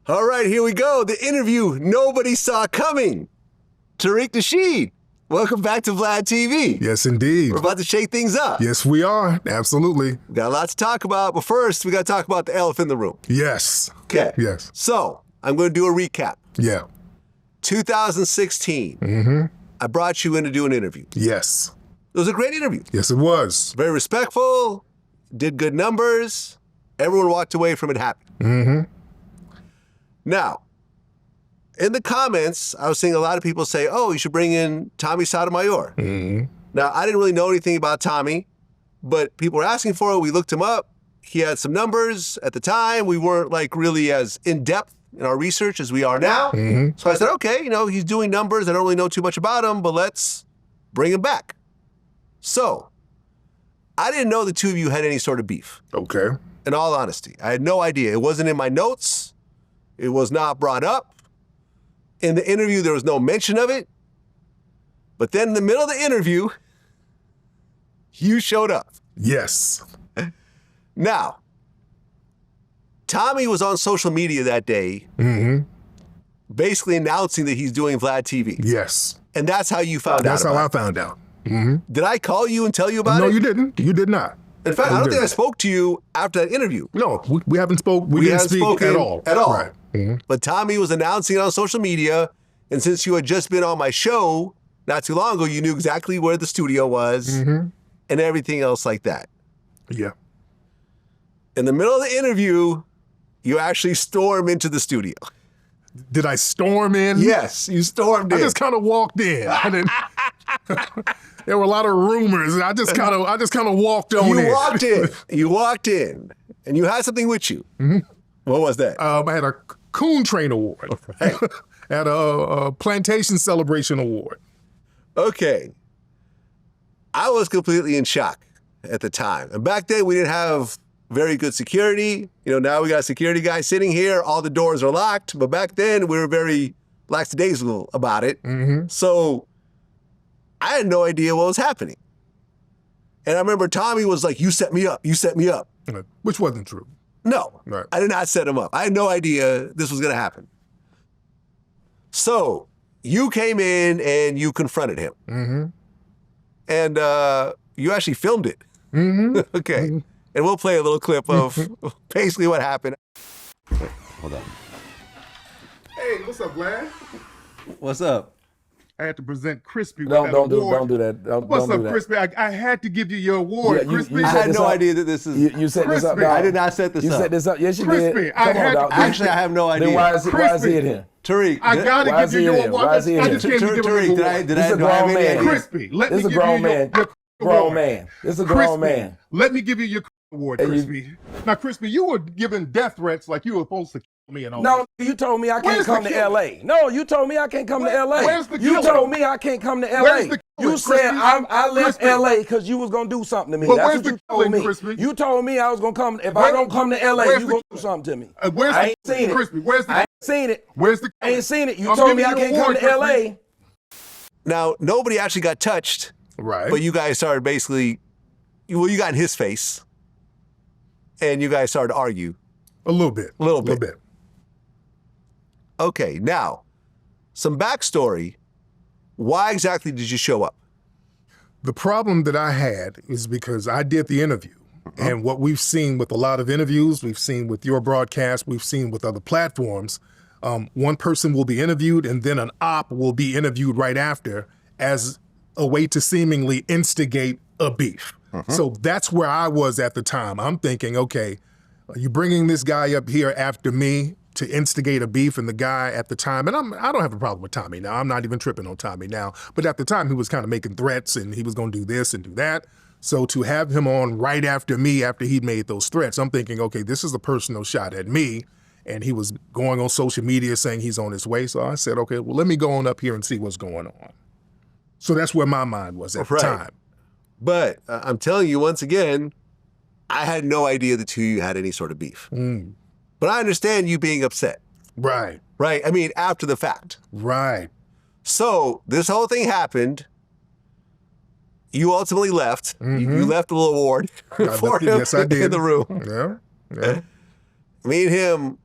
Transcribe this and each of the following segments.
All right, here we go. The interview nobody saw coming. Tariq Nasheed, welcome back to VladTV. Yes, indeed. We're about to shake things up. Yes, we are. Absolutely. We got a lot to talk about, but first, we got to talk about the elephant in the room. Yes. Okay. Yes. So, I'm going to do a recap. Yeah. 2016, I brought you in to do an interview. Yes. It was a great interview. Yes, it was. Very respectful, did good numbers. Everyone walked away from it happy. Now, in the comments, I was seeing a lot of people say, oh, you should bring in Tommy Sotomayor. Now, I didn't really know anything about Tommy, but people were asking for it. We looked him up. He had some numbers at the time. We weren't like really as in-depth in our research as we are now. So I said, okay, you know, he's doing numbers. I don't really know too much about him, but let's bring him back. So, I didn't know the two of you had any sort of beef. Okay. In all honesty, I had no idea. It wasn't in my notes. It was not brought up. In the interview, there was no mention of it. But then in the middle of the interview, you showed up. Yes. Now, Tommy was on social media that day, basically announcing that he's doing VladTV. Yes. And that's how you found out That's how about I it. found out. Did I call you and tell you about it? No, you didn't. You did not. In fact, I You don't think I didn't. spoke to you after that interview. No, we haven't spoke. We didn't haven't speak spoken at all. At all. Right. But Tommy was announcing it on social media, and since you had just been on my show not too long ago, you knew exactly where the studio was and everything else like that. Yeah. In the middle of the interview, you actually storm into the studio. Did I storm in? Yes, you stormed in. I just kind of walked in. I didn't. There were a lot of rumors, and I just kind of walked on in. You walked in. You walked in, and you had something with you. What was that? I had a Coon Train Award. Hey. Had a Plantation Celebration Award. Okay. I was completely in shock at the time. And back then, we didn't have very good security. You know, now we got a security guy sitting here. All the doors are locked. But back then, we were very lackadaisical about it. So I had no idea what was happening. And I remember Tommy was like, you set me up. You set me up. Which wasn't true. No, Right. I did not set him up. I had no idea this was going to happen. So you came in and you confronted him. And you actually filmed it. Okay. And we'll play a little clip of basically what happened. Hold on. Hey, what's up, Vlad? What's up? I had to present Crispy with Don't that do award. that. Don't What's do up, that. Crispy? I had to give you your award, Yeah, you Crispy. I set had this no up. idea that this is. You set this up, Crispy. dog. I did not set this You up. set this up. Yes, you Crispy, did. I Come had on, to- dog. Actually, I have no idea. Then why is he Crispy. in here? Tariq, I gotta Why give is you he your in here? award. Why is he in I here? just came to give him Tariq, an did I award. do This I is a have grown any man. idea? Crispy, let me This is a give you grown your man. award. Grown man. This is a grown Crispy, man. let me give you your award, And you- Crispy. Now, Crispy, you were giving death threats like you were supposed to kill me and all No, that. you told me I can't Where's the come to killer? LA. No, you told me I can't come to LA. Where's the You killer? told me I can't come to Where's LA. the killer, You said Crispy? I left Crispy. LA because you was gonna do something to me. But That's where's what the you told killing, me. Crispy? You told me I was gonna come. If I Where- don't come to LA, where's you the gonna do killer? something to me. Where's I ain't seen it. Crispy, where's the I ain't seen it. Where's the I ain't seen it. You I'm told me giving I you can't an come to award, LA. Now, nobody actually got touched, Right. but you guys started basically, well, you got in his face, and you guys started to argue. A little bit. A little bit. Okay, now, some backstory. Why exactly did you show up? The problem that I had is because I did the interview. And what we've seen with a lot of interviews, we've seen with your broadcast, we've seen with other platforms, one person will be interviewed and then an op will be interviewed right after as a way to seemingly instigate a beef. So that's where I was at the time. I'm thinking, okay, are you bringing this guy up here after me to instigate a beef? And the guy at the time, and I don't have a problem with Tommy now. I'm not even tripping on Tommy now. But at the time, he was kind of making threats and he was going to do this and do that. So to have him on right after me, after he'd made those threats, I'm thinking, okay, this is a personal shot at me. And he was going on social media saying he's on his way. So I said, okay, well, let me go on up here and see what's going on. So that's where my mind was at the time. But I'm telling you once again, I had no idea the two of you had any sort of beef. But I understand you being upset. Right. Right? I mean, after the fact. Right. So this whole thing happened. You ultimately left. You left a little award for him Yes, I did. in the room. Yeah. Me and him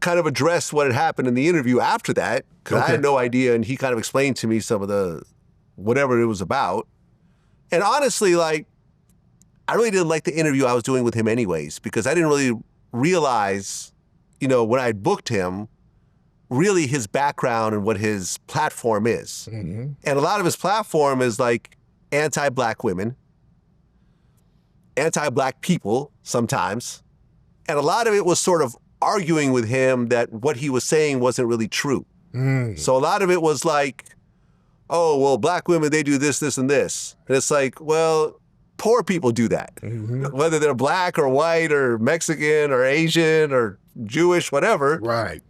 kind of addressed what had happened in the interview after that, because I Okay. had no idea, and he kind of explained to me some of the whatever it was about. And honestly, like, I really didn't like the interview I was doing with him anyways, because I didn't really realize, you know, when I booked him, really his background and what his platform is. Mm-hmm. And a lot of his platform is like anti-black women, anti-black people sometimes. And a lot of it was sort of arguing with him that what he was saying wasn't really true. So a lot of it was like, oh, well, black women, they do this, this, and this. And it's like, well, poor people do that. Whether they're black or white or Mexican or Asian or Jewish, whatever. Right.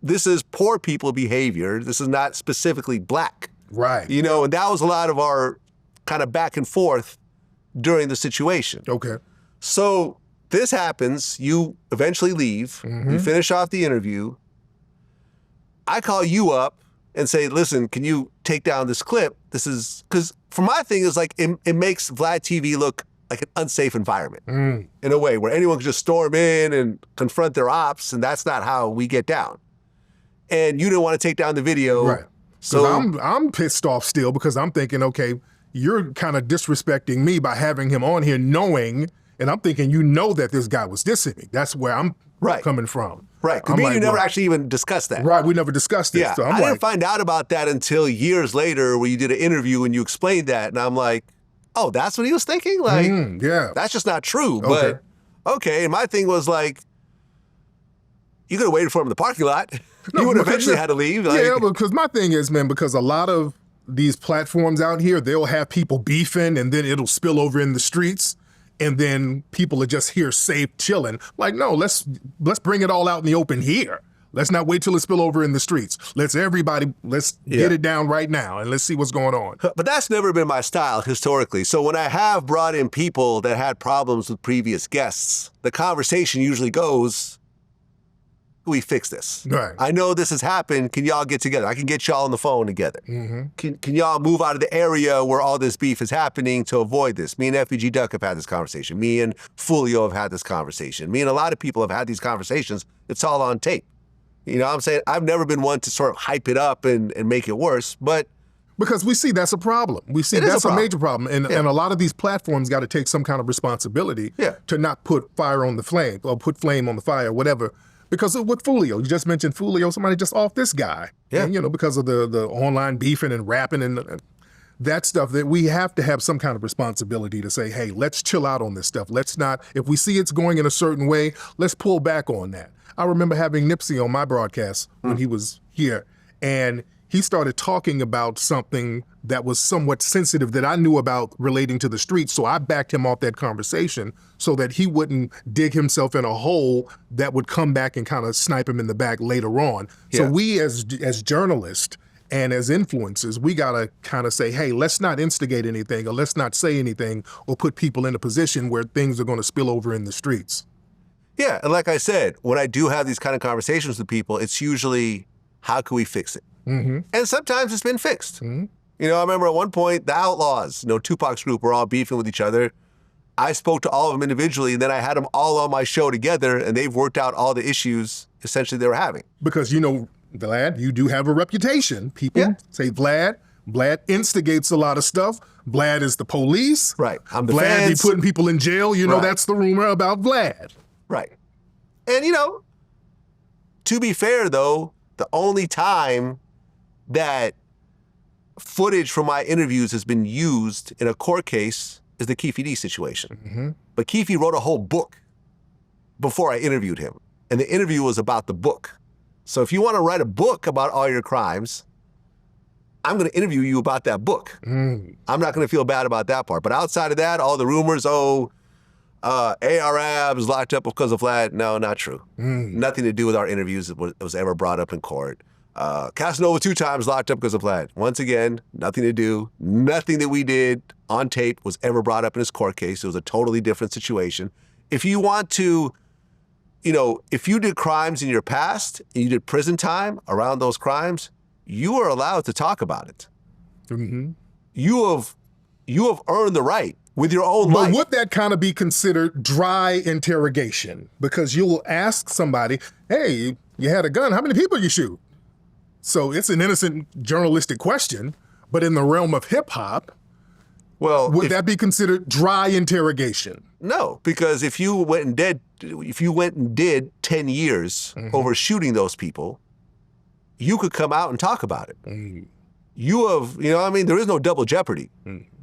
This is poor people behavior. This is not specifically black. Right. You know, and that was a lot of our kind of back and forth during the situation. Okay. So this happens, you eventually leave, you finish off the interview. I call you up and say, listen, can you take down this clip? This is, because for my thing is like, it makes VladTV look like an unsafe environment in a way where anyone can just storm in and confront their ops, and that's not how we get down. And you didn't want to take down the video. Right. So I'm pissed off still because I'm thinking, okay, you're kind of disrespecting me by having him on here knowing, and I'm thinking, you know that this guy was dissing me. That's where I'm coming from. Right. I'm Me and you never well, actually even discussed that. Right. We never discussed this. Yeah. So I didn't find out about that until years later where you did an interview and you explained that. And I'm like, oh, that's what he was thinking? Like, yeah. that's just not true. Okay. But okay. And my thing was like, you could have waited for him in the parking lot. You would have eventually had to leave. Like, yeah, because my thing is, man, because a lot of these platforms out here, they'll have people beefing and then it'll spill over in the streets. And then people are just here safe, chilling. Like, no, let's bring it all out in the open here. Let's not wait till it spill over in the streets. Let's get it down right now and let's see what's going on. But that's never been my style historically. So when I have brought in people that had problems with previous guests, the conversation usually goes, we fix this. Right. I know this has happened. Can y'all get together? I can get y'all on the phone together. Can y'all move out of the area where all this beef is happening to avoid this? Me and FBG Duck have had this conversation. Me and Fulio have had this conversation. Me and a lot of people have had these conversations. It's all on tape. You know what I'm saying? I've never been one to sort of hype it up and make it worse, but because we see that's a problem. We see that's a major problem. And a lot of these platforms got to take some kind of responsibility to not put fire on the flame or put flame on the fire, whatever. Because with Fulio, you just mentioned Fulio, somebody just off this guy. Yeah. And, you know, because of the online beefing and rapping and that stuff, that we have to have some kind of responsibility to say, hey, let's chill out on this stuff. Let's not, if we see it's going in a certain way, let's pull back on that. I remember having Nipsey on my broadcast when he was here, and he started talking about something that was somewhat sensitive that I knew about relating to the streets. So I backed him off that conversation so that he wouldn't dig himself in a hole that would come back and kind of snipe him in the back later on. Yeah. So we as journalists and as influencers, we got to kind of say, hey, let's not instigate anything or let's not say anything or put people in a position where things are going to spill over in the streets. yeah. And like I said, when I do have these kind of conversations with people, it's usually, how can we fix it? And sometimes it's been fixed. You know, I remember at one point, the Outlaws, you know, Tupac's group were all beefing with each other. I spoke to all of them individually, and then I had them all on my show together, and they've worked out all the issues essentially they were having. Because, you know, Vlad, you do have a reputation. People say Vlad instigates a lot of stuff. Vlad is the police. Right. I'm the Vlad feds. be putting people in jail. You know, Right. that's the rumor about Vlad. Right. And, you know, to be fair, though, the only time that footage from my interviews has been used in a court case is the Keefe D situation. But Keefe wrote a whole book before I interviewed him. And the interview was about the book. So if you want to write a book about all your crimes, I'm going to interview you about that book. I'm not going to feel bad about that part. But outside of that, all the rumors, ARAB is locked up because of Vlad. No, not true. Nothing to do with our interviews that was ever brought up in court. Casanova 2 times locked up because of Vlad. Once again, nothing to do. Nothing that we did on tape was ever brought up in his court case. It was a totally different situation. If you want to, you know, if you did crimes in your past and you did prison time around those crimes, you are allowed to talk about it. You have earned the right with your own But life. would that kind of be considered dry interrogation? Because you'll ask somebody, hey, You had a gun. How many people you shoot? So it's an innocent journalistic question, but in the realm of hip hop, Well, would that be considered dry interrogation? no, because if you went and did 10 years over shooting those people, you could come out and talk about it. You have, you know what I mean? There is no double jeopardy.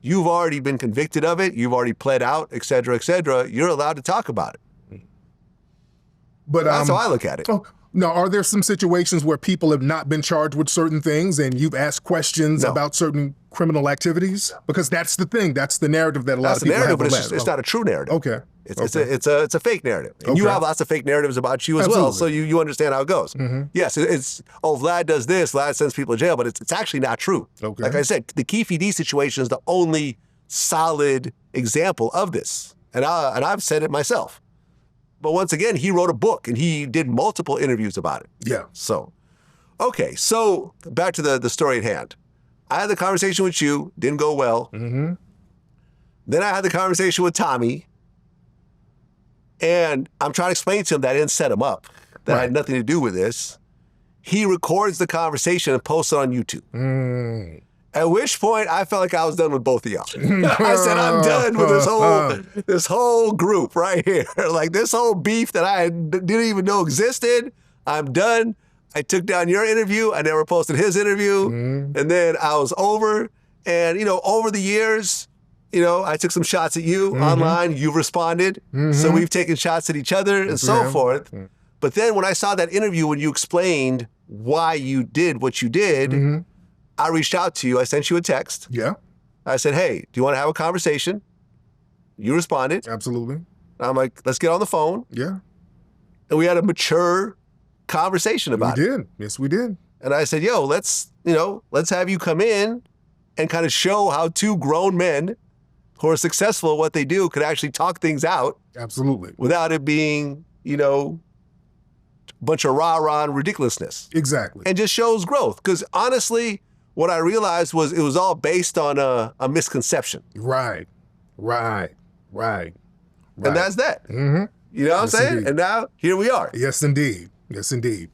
You've already been convicted of it. You've already pled out, et cetera, et cetera. You're allowed to talk about it. But That's how I look at it. Oh, now, are there some situations where people have not been charged with certain things and you've asked questions No. about certain criminal activities? Because that's the thing. That's the narrative that a lot That's of the people narrative, have. but on it's, that. it's not a true narrative. Okay. It's a fake narrative. And you Okay. have lots of fake narratives about you as well, so Absolutely. you understand how it goes. Yes, it's, Vlad does this, Vlad sends people to jail, but it's actually not true. Okay. Like I said, the Keefe D situation is the only solid example of this. And I've said it myself. But once again, he wrote a book and he did multiple interviews about it. Yeah. So, okay, so back to the story at hand. I had the conversation with you, didn't go well. Then I had the conversation with Tommy, and I'm trying to explain to him that I didn't set him up, that I had nothing to do with this. He records the conversation and posts it on YouTube. At which point, I felt like I was done with both of y'all. I said, I'm done with this whole group right here. Like this whole beef that I didn't even know existed. I'm done. I took down your interview. I never posted his interview. And then I was over. And, you know, over the years, you know, I took some shots at you online. You've responded. So we've taken shots at each other and so forth. But then when I saw that interview, when you explained why you did what you did, I reached out to you. I sent you a text. Yeah, I said, hey, do you want to have a conversation? You responded. absolutely. I'm like, let's get on the phone. Yeah, And we had a mature conversation about we it. did. Yes, we did. And I said, yo, let's have you come in and kind of show how two grown men who are successful at what they do could actually talk things out Absolutely. without it being, you know, a bunch of rah-rah and ridiculousness. Exactly. And just shows growth. Because honestly, what I realized was it was all based on a misconception. Right. And that's that. You know what I'm saying? Indeed. And now here we are. Yes, indeed. Yes, indeed.